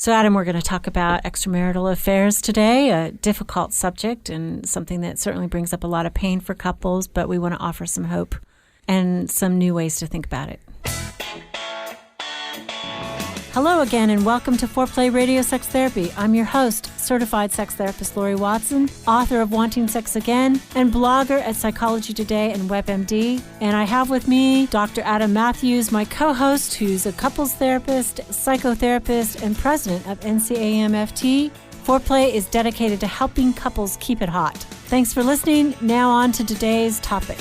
So, Adam, we're going to talk about extramarital affairs today, a difficult subject and something that certainly brings up a lot of pain for couples, but we want to offer some hope and some new ways to think about it. Hello again, and welcome to Foreplay Radio Sex Therapy. I'm your host, certified sex therapist Laurie Watson, author of Wanting Sex Again, and blogger at Psychology Today and WebMD. And I have with me Dr. Adam Mathews, my co-host, who's a couples therapist, psychotherapist, and president of NCAMFT. Foreplay is dedicated to helping couples keep it hot. Thanks for listening. Now on to today's topic.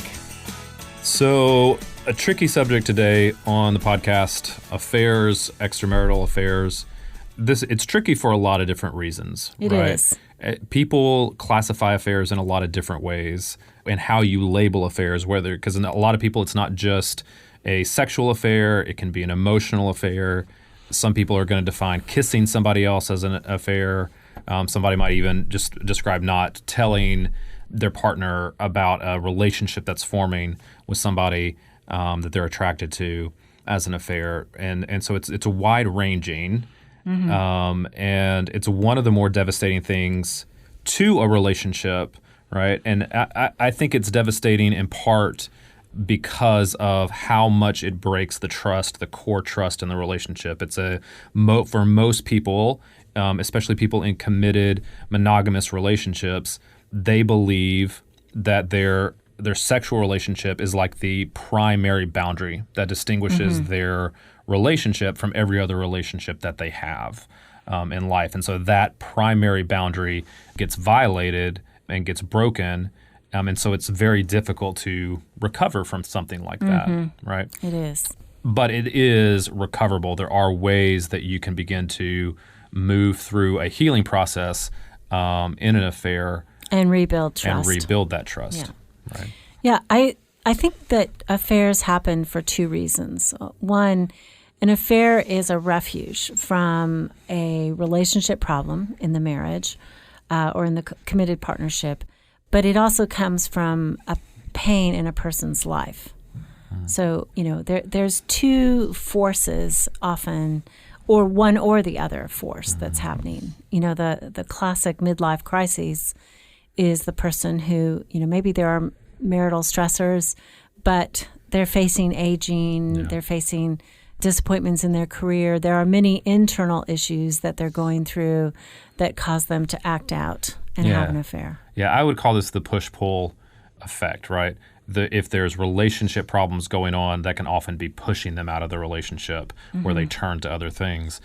So, a tricky subject today on the podcast, affairs, extramarital affairs. It's tricky for a lot of different reasons. It right? is. People classify affairs in a lot of different ways, and how you label affairs, because in a lot of people it's not just a sexual affair, it can be an emotional affair. Some people are going to define kissing somebody else as an affair. Somebody might even just describe not telling their partner about a relationship that's forming with somebody that they're attracted to as an affair. And so it's wide-ranging, and it's one of the more devastating things to a relationship, right? And I think it's devastating in part because of how much it breaks the trust, the core trust in the relationship. It's for most people, especially people in committed monogamous relationships, they believe that their sexual relationship is like the primary boundary that distinguishes their relationship from every other relationship that they have in life. And so that primary boundary gets violated and gets broken. And so it's very difficult to recover from something like that, right? It is. But it is recoverable. There are ways that you can begin to move through a healing process in an affair. And rebuild trust. And rebuild that trust. Yeah. Right. Yeah, I think that affairs happen for two reasons. One, an affair is a refuge from a relationship problem in the marriage or in the committed partnership, but it also comes from a pain in a person's life. So, there's two forces often, or one or the other force that's happening. The classic midlife crisis is the person who, maybe there are marital stressors, but they're facing aging, they're facing disappointments in their career. There are many internal issues that they're going through that cause them to act out and have an affair. Yeah, I would call this the push-pull effect, right? If there's relationship problems going on, that can often be pushing them out of the relationship where they turn to other things,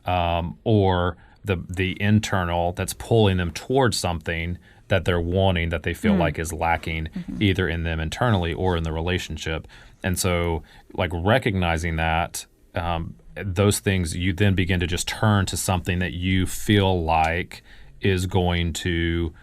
or the internal that's pulling them towards something that they're wanting, that they feel like is lacking either in them internally or in the relationship. And so like recognizing that, those things, you then begin to just turn to something that you feel like is going to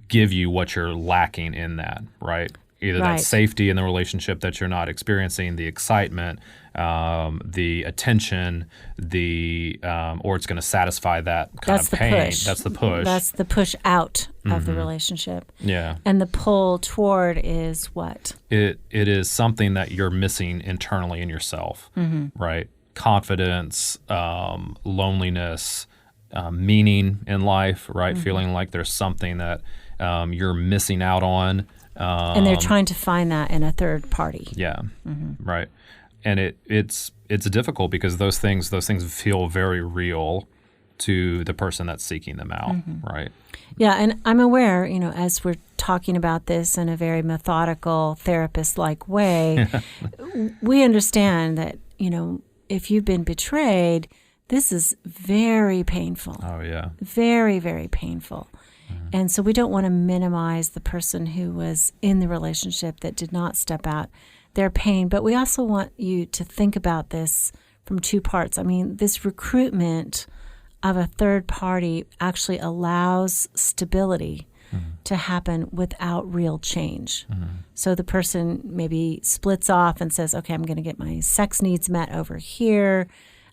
give you what you're lacking in that, right? Either that safety in the relationship that you're not experiencing, the excitement, the attention, or it's going to satisfy that kind of pain. That's the push. That's the push out of the relationship. Yeah. And the pull toward is what? It is something that you're missing internally in yourself, right? Confidence, loneliness, meaning in life, right? Feeling like there's something that you're missing out on. And they're trying to find that in a third party. Yeah, right. And it's difficult because those things feel very real to the person that's seeking them out, right? Yeah, and I'm aware, as we're talking about this in a very methodical, therapist-like way, we understand that, if you've been betrayed, this is very painful. Oh, yeah. Very, very painful. And so we don't want to minimize the person who was in the relationship that did not step out, their pain. But we also want you to think about this from two parts. I mean, this recruitment of a third party actually allows stability to happen without real change. So the person maybe splits off and says, okay, I'm going to get my sex needs met over here.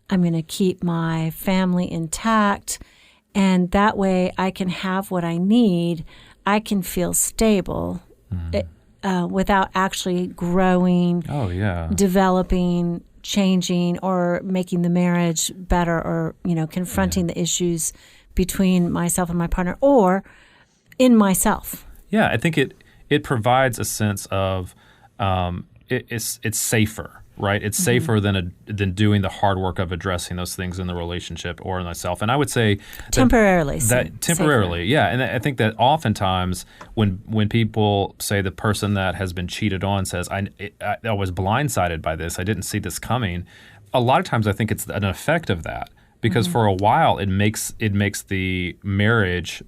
I'm going to keep my family intact. And that way I can have what I need. I can feel stable without actually growing, developing, changing or making the marriage better, or, confronting the issues between myself and my partner, or in myself. Yeah, I think it provides a sense of it's safer, right? It's safer than doing the hard work of addressing those things in the relationship or in myself. And I would say temporarily, safer. Yeah. And I think that oftentimes when people say the person that has been cheated on says, I was blindsided by this, I didn't see this coming, a lot of times I think it's an effect of that. Because for a while, it makes the marriage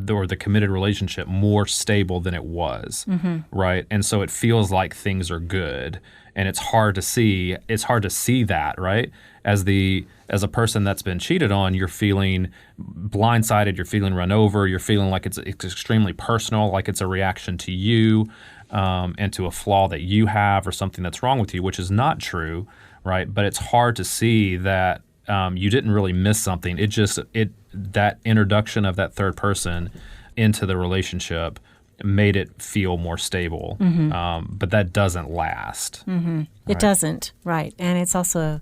or the committed relationship more stable than it was, right? And so it feels like things are good, and it's hard to see. It's hard to see that, right? As a person that's been cheated on, you're feeling blindsided. You're feeling run over. You're feeling like it's extremely personal, like it's a reaction to you and to a flaw that you have or something that's wrong with you, which is not true, right? But it's hard to see that. You didn't really miss something. That introduction of that third person into the relationship made it feel more stable. But that doesn't last. Right? It doesn't, right? And it's also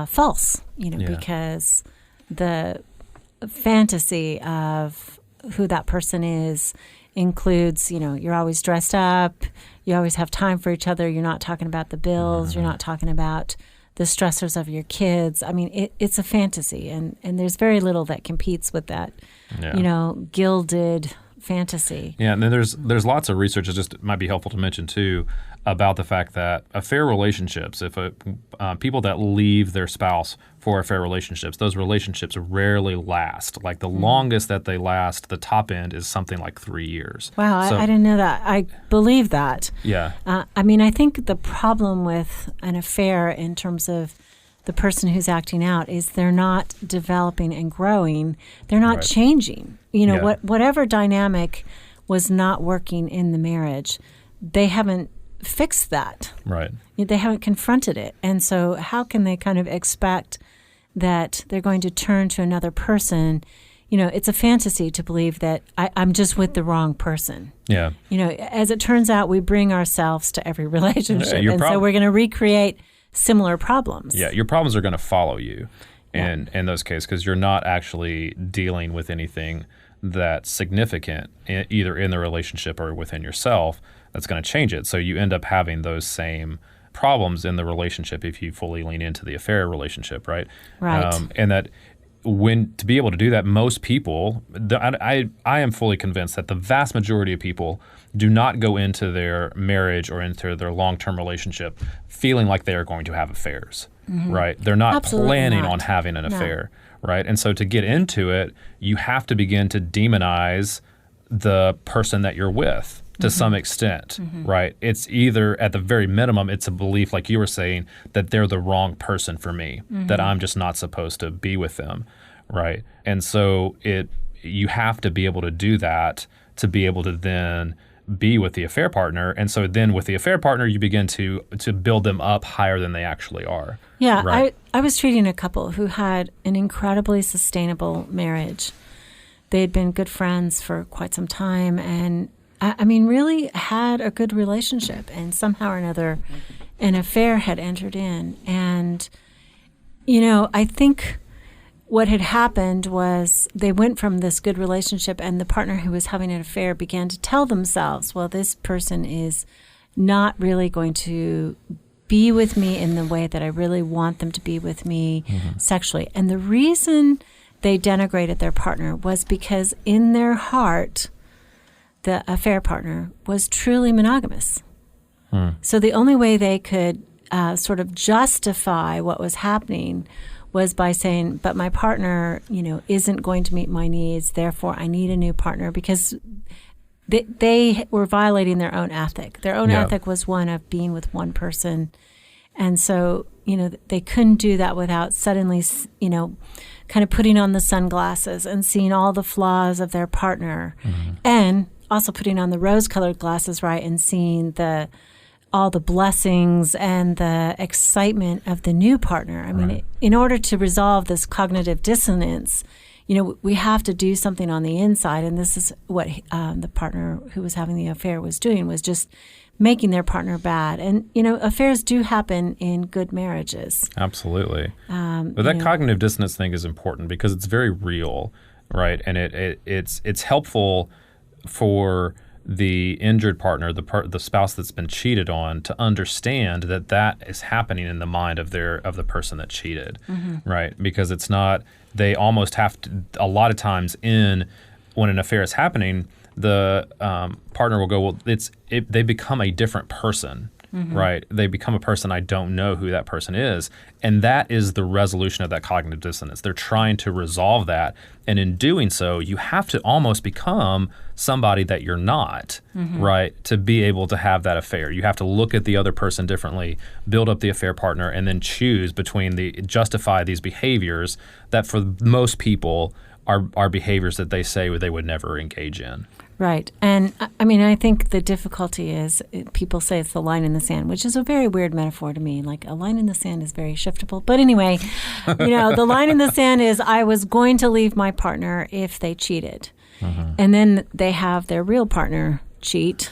false, because the fantasy of who that person is includes, you're always dressed up, you always have time for each other, you're not talking about the bills, you're not talking about the stressors of your kids. I mean, it's a fantasy, and there's very little that competes with that, gilded fantasy. Yeah, and then there's lots of research that just might be helpful to mention too about the fact that affair relationships, if people that leave their spouse for affair relationships, those relationships rarely last. Like the longest that they last, the top end is something like 3 years. Wow, so, I didn't know that. I believe that. Yeah. I think the problem with an affair in terms of the person who's acting out is they're not developing and growing. They're not changing. Whatever dynamic was not working in the marriage, they haven't fixed that. Right. They haven't confronted it. And so how can they kind of expect that they're going to turn to another person? It's a fantasy to believe that I'm just with the wrong person. Yeah. As it turns out, we bring ourselves to every relationship. So we're going to recreate similar problems. Yeah, your problems are going to follow you in those cases because you're not actually dealing with anything that's significant either in the relationship or within yourself that's going to change it. So you end up having those same problems in the relationship if you fully lean into the affair relationship, right? Right. And that to be able to do that, most people, I am fully convinced that the vast majority of people do not go into their marriage or into their long-term relationship feeling like they are going to have affairs, right? They're not planning on having an affair, right? And so to get into it, you have to begin to demonize the person that you're with to some extent, right? It's either, at the very minimum, it's a belief, like you were saying, that they're the wrong person for me, that I'm just not supposed to be with them, right? And so you have to be able to do that to be able to then be with the affair partner. And so then with the affair partner, you begin to build them up higher than they actually are. Yeah, right? I was treating a couple who had an incredibly sustainable marriage. They had been good friends for quite some time and really had a good relationship, and somehow or another an affair had entered in. And, I think what had happened was they went from this good relationship, and the partner who was having an affair began to tell themselves, well, this person is not really going to be with me in the way that I really want them to be with me sexually. And the reason they denigrated their partner was because in their heart, the affair partner was truly monogamous. So the only way they could sort of justify what was happening was by saying, but my partner, isn't going to meet my needs, therefore I need a new partner, because they were violating their own ethic. Their own ethic was one of being with one person. And so, they couldn't do that without suddenly, kind of putting on the sunglasses and seeing all the flaws of their partner, and also putting on the rose-colored glasses, right, and seeing all the blessings and the excitement of the new partner. In order to resolve this cognitive dissonance, we have to do something on the inside. And this is what the partner who was having the affair was doing, was just making their partner bad. And, affairs do happen in good marriages. Absolutely. But that cognitive dissonance thing is important because it's very real, right? And it's helpful for the injured partner, the spouse that's been cheated on, to understand that is happening in the mind of the person that cheated, right? Because it's not, they almost have to, a lot of times when an affair is happening, the partner will go, well, they become a different person, right? They become a person, I don't know who that person is. And that is the resolution of that cognitive dissonance. They're trying to resolve that. And in doing so, you have to almost become somebody that you're not, right, to be able to have that affair. You have to look at the other person differently, build up the affair partner, and then choose justify these behaviors that for most people are behaviors that they say they would never engage in. Right. And I think the difficulty is people say it's the line in the sand, which is a very weird metaphor to me. Like, a line in the sand is very shiftable. But anyway, the line in the sand is, I was going to leave my partner if they cheated. And then they have their real partner cheat.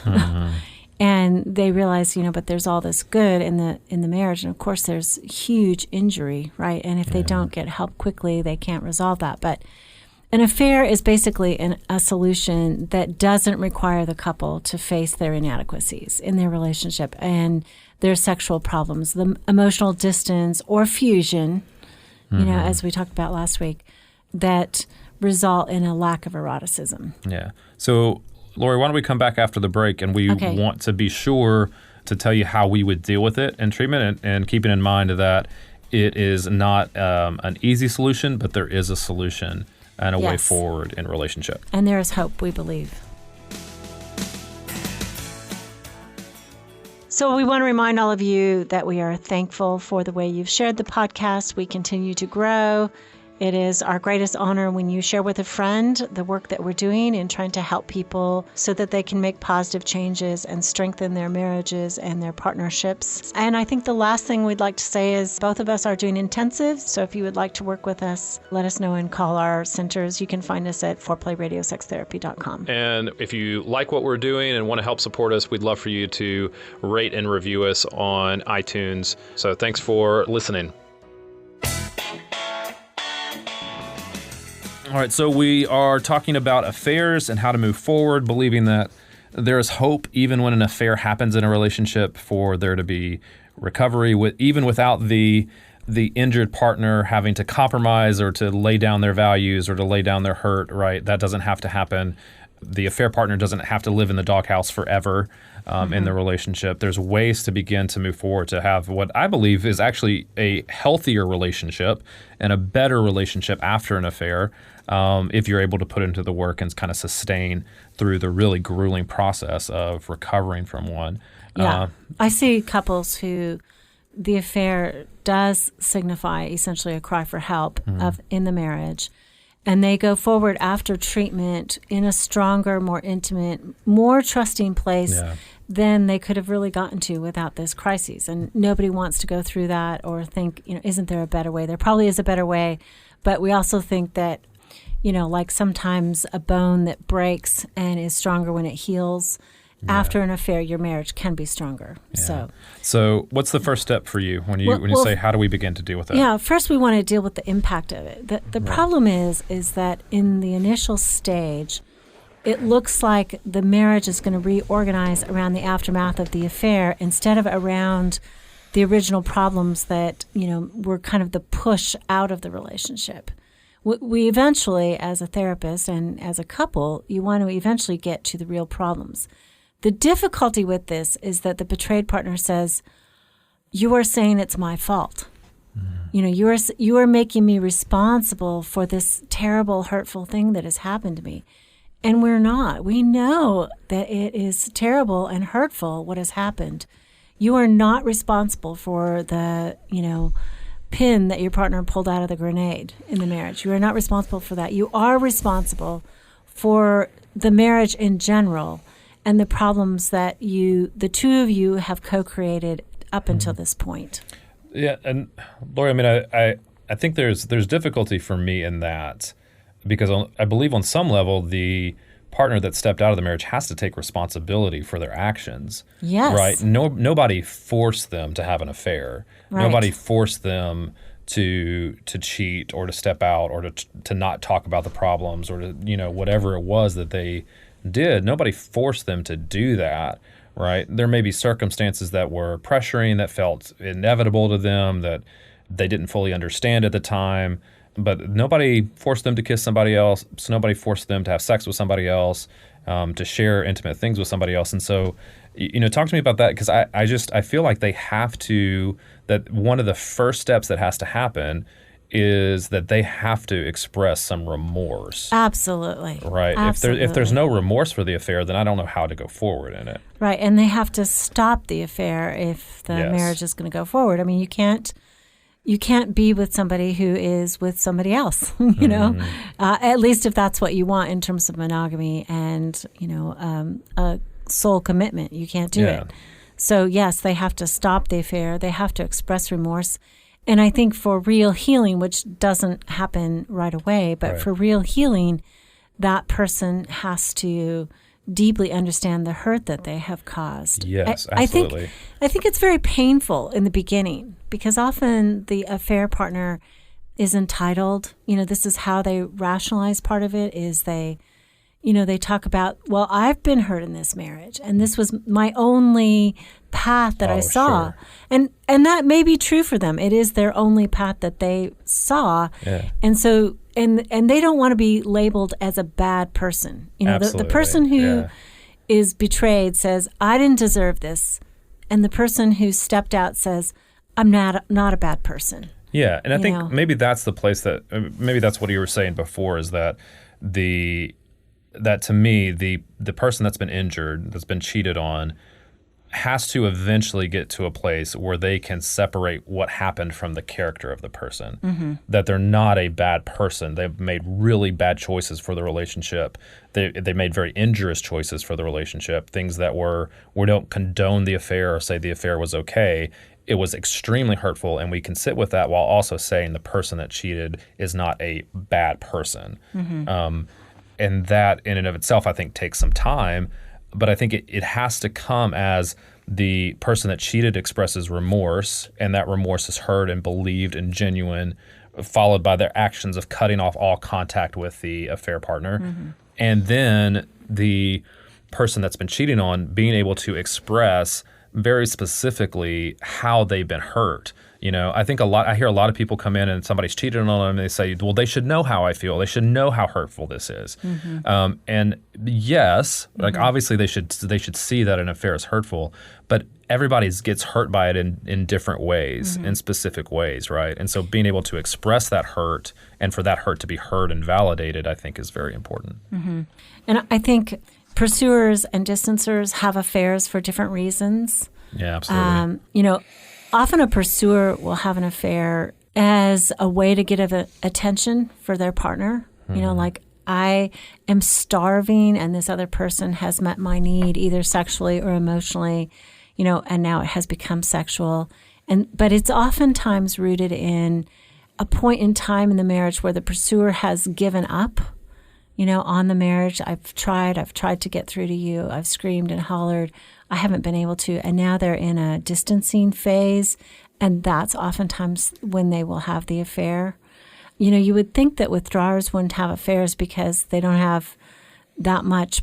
And they realize, but there's all this good in the marriage. And of course, there's huge injury, right? And if they don't get help quickly, they can't resolve that. But an affair is basically a solution that doesn't require the couple to face their inadequacies in their relationship and their sexual problems, the emotional distance or fusion, as we talked about last week, that result in a lack of eroticism. Yeah. So, Laurie, why don't we come back after the break, and we want to be sure to tell you how we would deal with it in treatment, and keeping in mind that it is not an easy solution, but there is a solution and a way forward in relationship. And there is hope, we believe. So we want to remind all of you that we are thankful for the way you've shared the podcast. We continue to grow. It is our greatest honor when you share with a friend the work that we're doing in trying to help people so that they can make positive changes and strengthen their marriages and their partnerships. And I think the last thing we'd like to say is both of us are doing intensives. So if you would like to work with us, let us know and call our centers. You can find us at foreplayradiosextherapy.com. And if you like what we're doing and want to help support us, we'd love for you to rate and review us on iTunes. So thanks for listening. All right, so we are talking about affairs and how to move forward, believing that there is hope even when an affair happens in a relationship for there to be recovery, even without the injured partner having to compromise or to lay down their values or to lay down their hurt, right? That doesn't have to happen. The affair partner doesn't have to live in the doghouse forever in the relationship. There's ways to begin to move forward to have what I believe is actually a healthier relationship and a better relationship after an affair if you're able to put into the work and kind of sustain through the really grueling process of recovering from one. Yeah. I see couples who the affair does signify essentially a cry for help in the marriage. And they go forward after treatment in a stronger, more intimate, more trusting place than they could have really gotten to without this crisis. And nobody wants to go through that or think, isn't there a better way? There probably is a better way. But we also think that, like sometimes a bone that breaks and is stronger when it heals, after an affair, your marriage can be stronger. Yeah. So what's the first step for you when you say, how do we begin to deal with that? Yeah, first we want to deal with the impact of it. The problem is that in the initial stage, it looks like the marriage is going to reorganize around the aftermath of the affair instead of around the original problems that, were kind of the push out of the relationship. We eventually, as a therapist and as a couple, you want to eventually get to the real problems. The difficulty with this is that the betrayed partner says, you are saying it's my fault. You are making me responsible for this terrible, hurtful thing that has happened to me. And we're not. We know that it is terrible and hurtful what has happened. You are not responsible for the, pin that your partner pulled out of the grenade in the marriage. You are not responsible for that. You are responsible for the marriage in general and the problems that the two of you have co-created up until this point. Yeah, and Laurie, I think there's difficulty for me in that because I believe on some level the partner that stepped out of the marriage has to take responsibility for their actions. Yes. Right? Nobody forced them to have an affair. Right. Nobody forced them to cheat or to step out or to not talk about the problems or to, whatever it was that they did. Nobody forced them to do that, right? There may be circumstances that were pressuring, that felt inevitable to them, that they didn't fully understand at the time. But nobody forced them to kiss somebody else. So nobody forced them to have sex with somebody else, to share intimate things with somebody else. And so, talk to me about that, because I feel like they have to, that one of the first steps that has to happen is that they have to express some remorse. Absolutely. Right. Absolutely. If there's no remorse for the affair, then I don't know how to go forward in it. Right. And they have to stop the affair if the marriage is going to go forward. I mean, you can't be with somebody who is with somebody else, at least if that's what you want in terms of monogamy and, a soul commitment. You can't do it. So, yes, they have to stop the affair. They have to express remorse. And I think for real healing, which doesn't happen right away, but for real healing, that person has to deeply understand the hurt that they have caused. Yes, absolutely. I think it's very painful in the beginning because often the affair partner is entitled. This is how they rationalize part of it is they talk about, well, I've been hurt in this marriage and this was my only path that I saw. Sure. And that may be true for them. It is their only path that they saw. Yeah. And so and they don't want to be labeled as a bad person. The person who is betrayed says, I didn't deserve this. And the person who stepped out says, I'm not a bad person. Yeah. And I think maybe that's the place that maybe that's what you were saying before is that that to me, the person that's been injured, that's been cheated on, has to eventually get to a place where they can separate what happened from the character of the person. Mm-hmm. That they're not a bad person. They've made really bad choices for the relationship. They made very injurious choices for the relationship, things that we don't condone the affair or say the affair was okay. It was extremely hurtful, and we can sit with that while also saying the person that cheated is not a bad person. Mm-hmm. And that in and of itself, I think, takes some time. But I think it has to come as the person that cheated expresses remorse, and that remorse is heard and believed and genuine, followed by their actions of cutting off all contact with the affair partner. Mm-hmm. And then the person that's been cheating on being able to express very specifically how they've been hurt. I think I hear a lot of people come in and somebody's cheated on them and they say, well, they should know how I feel. They should know how hurtful this is. Mm-hmm. And yes, like obviously they should see that an affair is hurtful, but everybody gets hurt by it in different ways, in specific ways, right? And so being able to express that hurt and for that hurt to be heard and validated, I think is very important. Mm-hmm. And I think pursuers and distancers have affairs for different reasons. Yeah, absolutely. Often a pursuer will have an affair as a way to get attention for their partner. Mm-hmm. Like I am starving and this other person has met my need either sexually or emotionally, and now it has become sexual. But it's oftentimes rooted in a point in time in the marriage where the pursuer has given up, on the marriage. I've tried to get through to you. I've screamed and hollered. I haven't been able to. And now they're in a distancing phase. And that's oftentimes when they will have the affair. You would think that withdrawers wouldn't have affairs because they don't have that much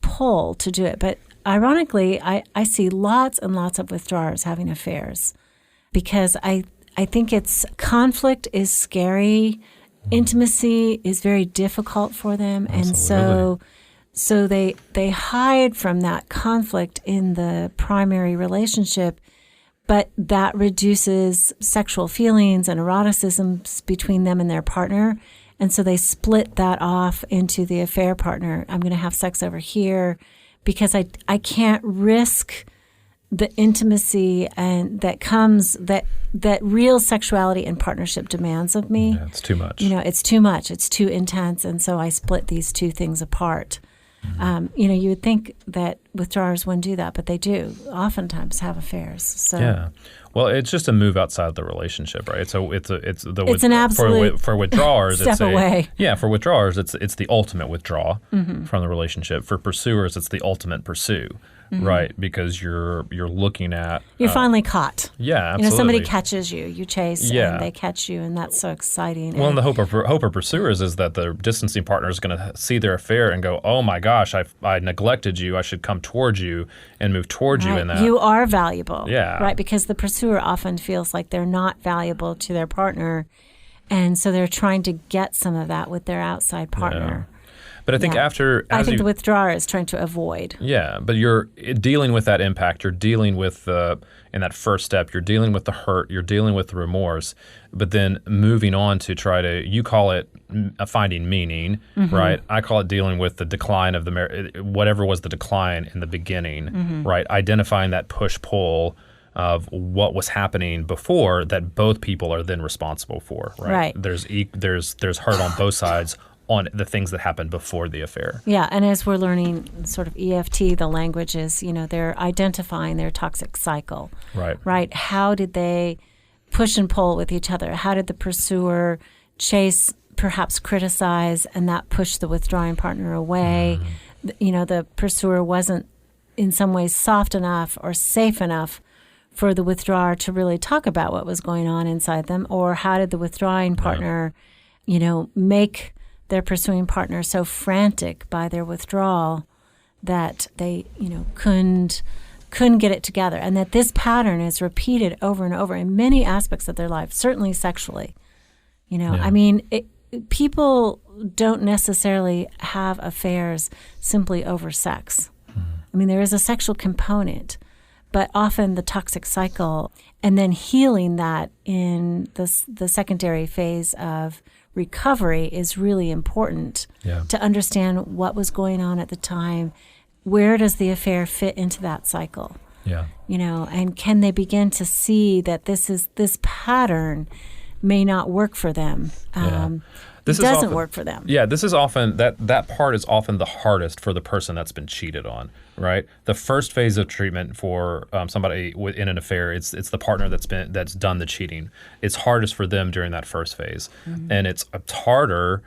pull to do it. But ironically, I see lots and lots of withdrawers having affairs because I think conflict is scary. Intimacy is very difficult for them. Absolutely. And so they hide from that conflict in the primary relationship, but that reduces sexual feelings and eroticism between them and their partner. And so they split that off into the affair partner. I'm going to have sex over here because I can't risk the intimacy and that comes that real sexuality and partnership demands of me. Yeah, it's too much. It's too much. It's too intense. And so I split these two things apart. You would think that withdrawers wouldn't do that, but they do oftentimes have affairs. So yeah. Well, it's just a move outside the relationship, right? So it's an absolute for withdrawers. step away. For withdrawers, it's the ultimate withdraw from the relationship. For pursuers, it's the ultimate pursue, right? Because you're looking at you're finally caught. Yeah, absolutely. Somebody catches you, you chase, Yeah. and they catch you, and that's so exciting. Well, and the hope of pursuers is that the distancing partner is going to see their affair and go, "Oh my gosh, I neglected you. I should come towards you and move towards you in that." You are valuable. Yeah. Right, because the pursuer often feels like they're not valuable to their partner, and so they're trying to get some of that with their outside partner. Yeah. But I think the withdrawer is trying to avoid. Yeah, but you're dealing with that impact. You're dealing with in that first step. You're dealing with the hurt. You're dealing with the remorse. But then moving on to you call it finding meaning, right? I call it dealing with the decline of the marriage, whatever was the decline in the beginning, right? Identifying that push-pull of what was happening before that both people are then responsible for, right? There's hurt on both sides on the things that happened before the affair. Yeah, and as we're learning sort of EFT, the language is, they're identifying their toxic cycle. Right? How did they push and pull with each other? How did the pursuer chase, perhaps criticize, and that pushed the withdrawing partner away? The pursuer wasn't in some ways soft enough or safe enough for the withdrawer to really talk about what was going on inside them, or how did the withdrawing partner, make their pursuing partner so frantic by their withdrawal that they, couldn't get it together, and that this pattern is repeated over and over in many aspects of their life, certainly sexually. People don't necessarily have affairs simply over sex. There is a sexual component, but often the toxic cycle, and then healing that in the secondary phase of recovery is really important to understand what was going on at the time. Where does the affair fit into that cycle? And can they begin to see that this pattern may not work for them? This doesn't work for them. Yeah, this is often that part is often the hardest for the person that's been cheated on, right? The first phase of treatment for somebody in an affair, it's the partner that's done the cheating. It's hardest for them during that first phase, and it's harder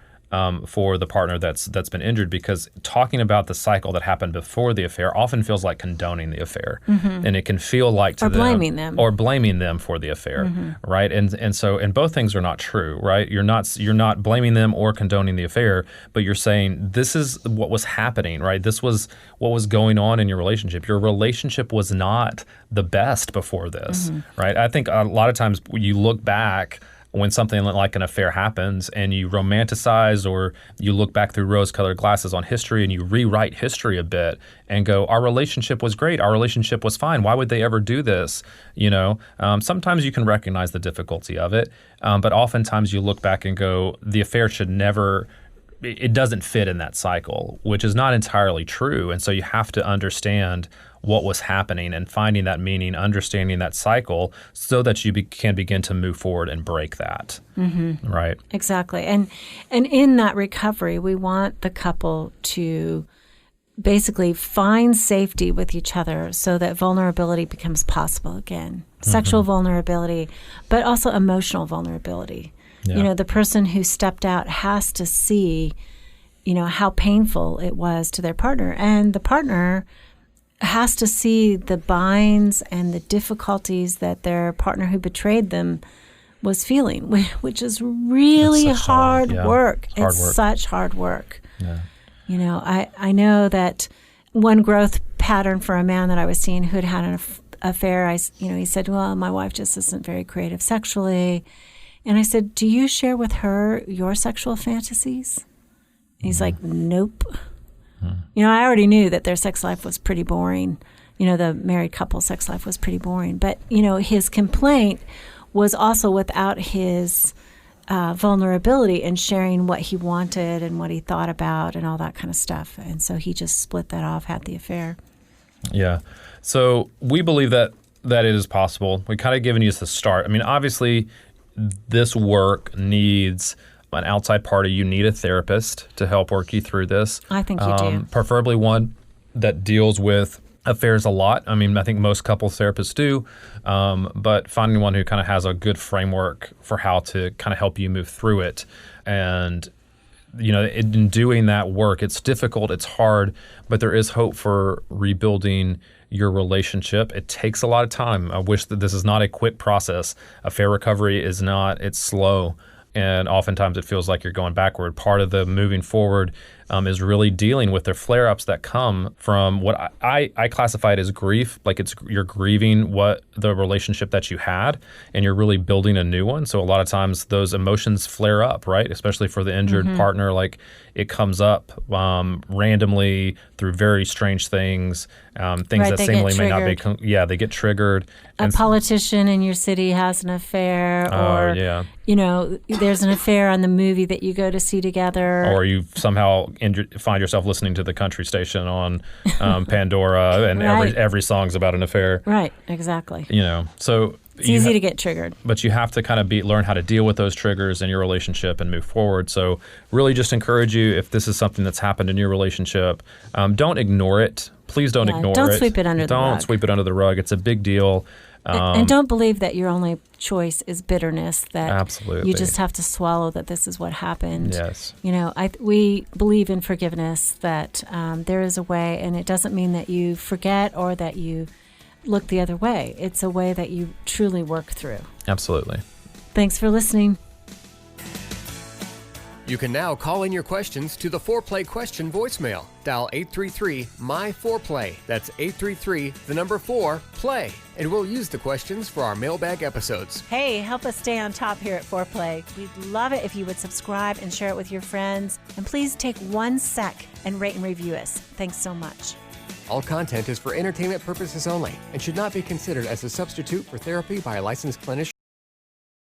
for the partner that's been injured, because talking about the cycle that happened before the affair often feels like condoning the affair, and it can feel like to blaming them for the affair, right? And both things are not true, right? You're not blaming them or condoning the affair, but you're saying this is what was happening, right? This was what was going on in your relationship. Your relationship was not the best before this, right? I think a lot of times you look back when something like an affair happens and you romanticize, or you look back through rose-colored glasses on history and you rewrite history a bit and go, our relationship was great, our relationship was fine, why would they ever do this? Sometimes you can recognize the difficulty of it, but oftentimes you look back and go, the affair should never, it doesn't fit in that cycle, which is not entirely true. And so you have to understand what was happening and finding that meaning, understanding that cycle, so that you can begin to move forward and break that. Right? Exactly. And in that recovery, we want the couple to basically find safety with each other so that vulnerability becomes possible again. Sexual vulnerability, but also emotional vulnerability. Yeah. The person who stepped out has to see, how painful it was to their partner, and the partner has to see the binds and the difficulties that their partner who betrayed them was feeling, which is really hard work. It's such hard work. Yeah. I know that one growth pattern for a man that I was seeing who'd had an affair, he said, well, my wife just isn't very creative sexually. And I said, do you share with her your sexual fantasies? And he's like, nope. I already knew that their sex life was pretty boring. The married couple sex life was pretty boring. But, his complaint was also without his vulnerability and sharing what he wanted and what he thought about and all that kind of stuff. And so he just split that off, had the affair. Yeah. So we believe that it is possible. We kind of given you the start. Obviously, this work needs an outside party. You need a therapist to help work you through this. I think you do. Preferably one that deals with affairs a lot. I mean, I think most couples therapists do, but finding one who kind of has a good framework for how to kind of help you move through it. And in doing that work, it's difficult, it's hard, but there is hope for rebuilding your relationship. It takes a lot of time. I wish that this is not a quick process. Affair recovery is not, it's slow. And oftentimes it feels like you're going backward. Part of the moving forward is really dealing with the flare-ups that come from what I classify it as grief. Like you're grieving what the relationship that you had, and you're really building a new one. So a lot of times those emotions flare up, right? Especially for the injured partner, like it comes up randomly through very strange things, things that seemingly may not be. They get triggered. A politician in your city has an affair, or there's an affair on the movie that you go to see together, or you somehow find yourself listening to the country station on Pandora, and every song's about an affair. Right, exactly. So it's easy to get triggered. But you have to kind of learn how to deal with those triggers in your relationship and move forward. So really just encourage you, if this is something that's happened in your relationship, don't ignore it. Please don't ignore it. Don't sweep it under the rug. Don't sweep it under the rug. It's a big deal. And don't believe that your only choice is bitterness, that absolutely. You just have to swallow that this is what happened. Yes. We believe in forgiveness, that there is a way, and it doesn't mean that you forget or that you look the other way. It's a way that you truly work through. Absolutely. Thanks for listening. You can now call in your questions to the Foreplay question voicemail. Dial 833-MY-4PLAY. That's 833-4-PLAY. And we'll use the questions for our mailbag episodes. Hey, help us stay on top here at Foreplay. We'd love it if you would subscribe and share it with your friends. And please take 1 sec and rate and review us. Thanks so much. All content is for entertainment purposes only and should not be considered as a substitute for therapy by a licensed clinician.